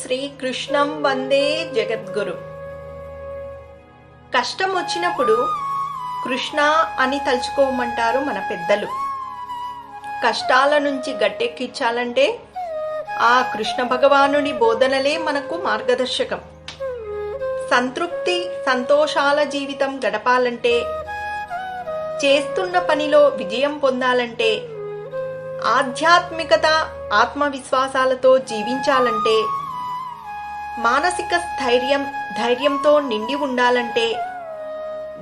శ్రీకృష్ణం వందే జగద్గురు. కష్టం వచ్చినప్పుడు కృష్ణ అని తలుచుకోమంటారు మన పెద్దలు. కష్టాల నుంచి గట్టెక్కించాలంటే ఆ కృష్ణ భగవానుని బోధనలే మనకు మార్గదర్శకం. సంతృప్తి సంతోషాల జీవితం గడపాలంటే, చేస్తున్న పనిలో విజయం పొందాలంటే, ఆధ్యాత్మికత ఆత్మవిశ్వాసాలతో జీవించాలంటే, మానసిక ధైర్యంతో నిండి ఉండాలంటే,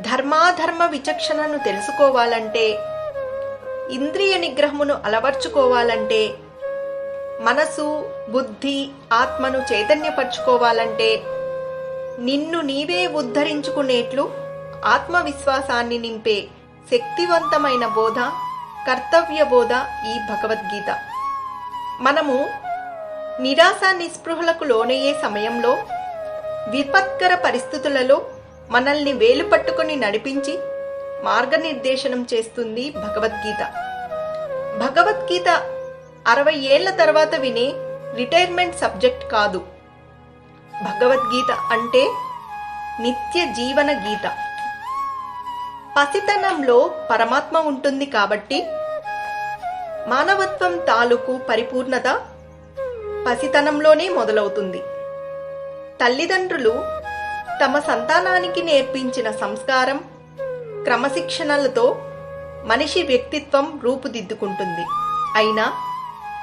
ధర్మాధర్మ విచక్షణను తెలుసుకోవాలంటే, ఇంద్రియ నిగ్రహమును అలవర్చుకోవాలంటే, మనసు బుద్ధి ఆత్మను చైతన్యపరచుకోవాలంటే, నిన్ను నీవే ఉద్ధరించుకునేట్లు ఆత్మవిశ్వాసాన్ని నింపే శక్తివంతమైన బోధ, కర్తవ్య బోధ ఈ భగవద్గీత. మనము నిరాశ నిస్పృహలకు లోనయ్యే సమయంలో, విపత్కర పరిస్థితులలో మనల్ని వేలు పట్టుకొని నడిపించి మార్గనిర్దేశనం చేస్తుంది భగవద్గీత. భగవద్గీత 60 ఏళ్ల తర్వాత వినే రిటైర్మెంట్ సబ్జెక్ట్ కాదు. భగవద్గీత అంటే నిత్య జీవన గీత. పసితనంలో పరమాత్మ ఉంటుంది కాబట్టి మానవత్వం తాలూకు పరిపూర్ణత పసితనంలోనే మొదలవుతుంది. తల్లిదండ్రులు తమ సంతానానికి నేర్పించిన సంస్కారం, క్రమశిక్షణలతో మనిషి వ్యక్తిత్వం రూపుదిద్దుకుంటుంది. అయినా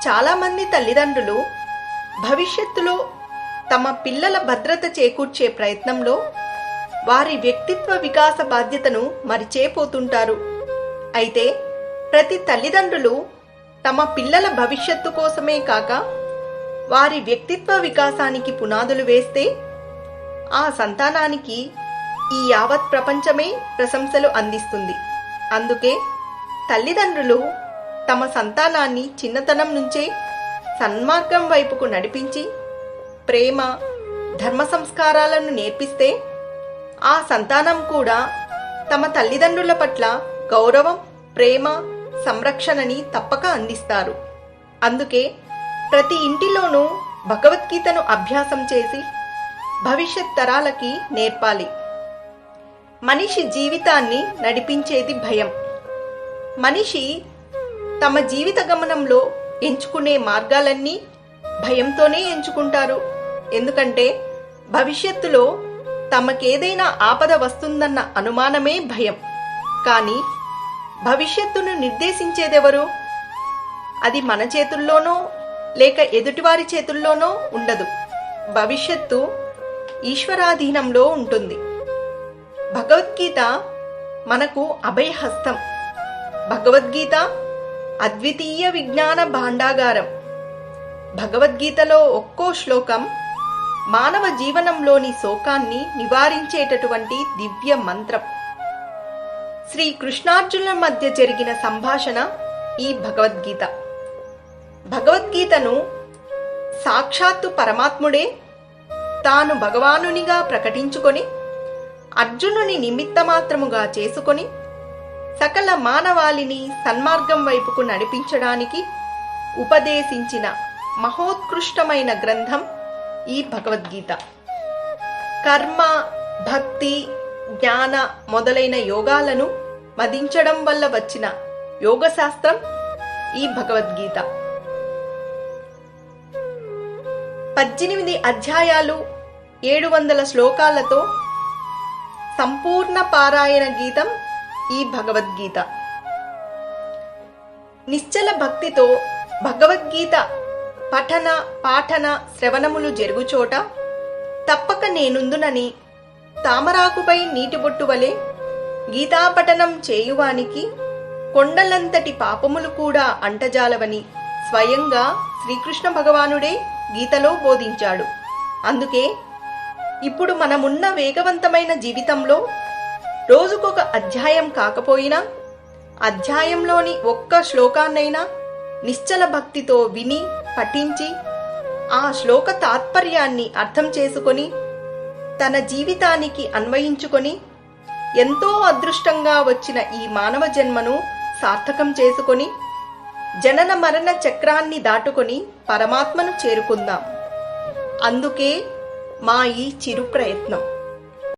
చాలామంది తల్లిదండ్రులు భవిష్యత్తులో తమ పిల్లల భద్రత చేకూర్చే ప్రయత్నంలో వారి వ్యక్తిత్వ వికాస బాధ్యతను మరిచేపోతుంటారు. అయితే ప్రతి తల్లిదండ్రులు తమ పిల్లల భవిష్యత్తు కోసమే కాక వారి వ్యక్తిత్వ వికాసానికి పునాదులు వేస్తే ఆ సంతానానికి ఈ యావత్ ప్రపంచమే ప్రశంసలు అందిస్తుంది. అందుకే తల్లిదండ్రులు తమ సంతానాన్ని చిన్నతనం నుంచే సన్మార్గం వైపుకు నడిపించి ప్రేమ, ధర్మ సంస్కారాలను నేర్పిస్తే ఆ సంతానం కూడా తమ తల్లిదండ్రుల పట్ల గౌరవం, ప్రేమ, సంరక్షణని తప్పక అందిస్తారు. అందుకే ప్రతి ఇంటిలోనూ భగవద్గీతను అభ్యాసం చేసి భవిష్యత్ తరాలకి నేర్పాలి. మనిషి జీవితాన్ని నడిపించేది భయం. మనిషి తమ జీవిత గమనంలో ఎంచుకునే మార్గాలన్నీ భయంతోనే ఎంచుకుంటారు. ఎందుకంటే భవిష్యత్తులో తమకేదైనా ఆపద వస్తుందన్న అనుమానమే భయం. కానీ భవిష్యత్తును నిర్దేశించేదెవరు? అది మన చేతుల్లోనో లేక ఎదుటివారి చేతుల్లోనో ఉండదు. భవిష్యత్తు ఈశ్వరాధీనంలో ఉంటుంది. భగవద్గీత మనకు అభయహస్తం. భగవద్గీత అద్వితీయ విజ్ఞాన భాండాగారం. భగవద్గీతలో ఒక్కో శ్లోకం మానవ జీవనంలోని శోకాన్ని నివారించేటటువంటి దివ్య మంత్రం. శ్రీ కృష్ణార్జునుల మధ్య జరిగిన సంభాషణ ఈ భగవద్గీత. భగవద్గీతను సాక్షాత్తు పరమాత్ముడే తాను భగవానునిగా ప్రకటించుకొని అర్జునుని నిమిత్తమాత్రముగా చేసుకొని సకల మానవాళిని సన్మార్గం వైపుకు నడిపించడానికి ఉపదేశించిన మహోత్కృష్టమైన గ్రంథం ఈ భగవద్గీత. కర్మ, భక్తి, జ్ఞాన మొదలైన యోగాలను మదించడం వల్ల వచ్చిన యోగశాస్త్రం ఈ భగవద్గీత. 18 అధ్యాయాలు 700 శ్లోకాలతో సంపూర్ణ పారాయణ గీతం ఈ భగవద్గీత. నిశ్చల భక్తితో భగవద్గీత పఠన పాఠన శ్రవణములు జరుగుచోట తప్పక నేనుందునని తామరాకుపై నీటిబొట్టు వలె గీతాపఠనం చేయువానికి కొండలంతటి పాపములు కూడా అంటజాలవని స్వయంగా శ్రీకృష్ణ భగవానుడే గీతలో బోధించాడు. అందుకే ఇప్పుడు మనమున్న వేగవంతమైన జీవితంలో రోజుకొక అధ్యాయం కాకపోయినా అధ్యాయంలోని ఒక్క శ్లోకాన్నైనా నిశ్చల భక్తితో విని పఠించి ఆ శ్లోక తాత్పర్యాన్ని అర్థం చేసుకొని తన జీవితానికి అన్వయించుకొని ఎంతో అదృష్టంగా వచ్చిన ఈ మానవ జన్మను సార్థకం చేసుకొని జనన మరణ చక్రాన్ని దాటుకొని పరమాత్మను చేరుకుందాం. అందుకే మా ఈ చిరు ప్రయత్నం.